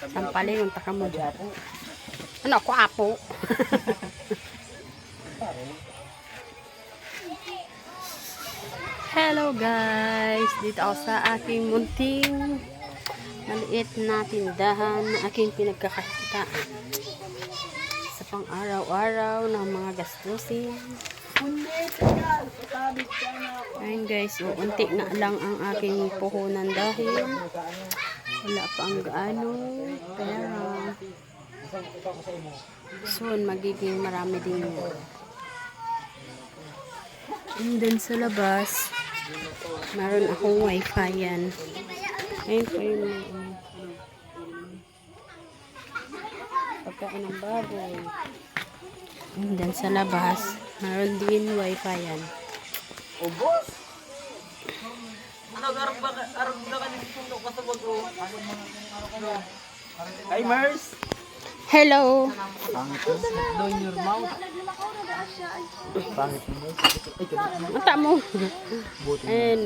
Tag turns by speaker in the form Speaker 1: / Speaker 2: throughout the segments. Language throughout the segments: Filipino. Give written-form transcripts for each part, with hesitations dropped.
Speaker 1: Sampalin yung taka mo dyan. Ano ako, apo? Hello guys! Dito ako sa aking munting maliit na tindahan na aking pinagkakakitaan sa pang araw-araw ng mga gastusin. Ayun guys, unti na lang ang aking puhunan dahil wala pa ang gaano pera. Soon magiging marami din yun. And then sa labas meron akong wifi yan. Ayun po yung pagkain ng baboy. And then sa labas meron din wifi yan.
Speaker 2: O boss? Ano garap ba ka dito ka sa bago? Hi Mars.
Speaker 1: Hello.
Speaker 2: Down your mouth. Pangit mo.
Speaker 1: Mata mo. Ayun,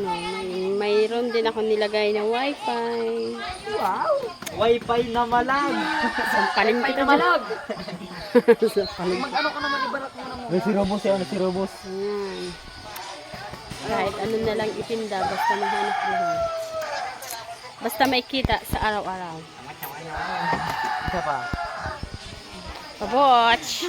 Speaker 1: mayroon din ako nilagay na wifi.
Speaker 2: Wow. Wi-Fi na malag.
Speaker 1: Sampalin kita dyan.
Speaker 2: Malag.
Speaker 1: Sampalin.
Speaker 2: Mag-ano ka naman ibarat mo naman. Si Robos yan, si Robos.
Speaker 1: Ayan. Kahit ano na lang itinda, basta mahanap buhay. Basta may kita sa araw-araw.
Speaker 2: Isa pa.
Speaker 1: Pabotch!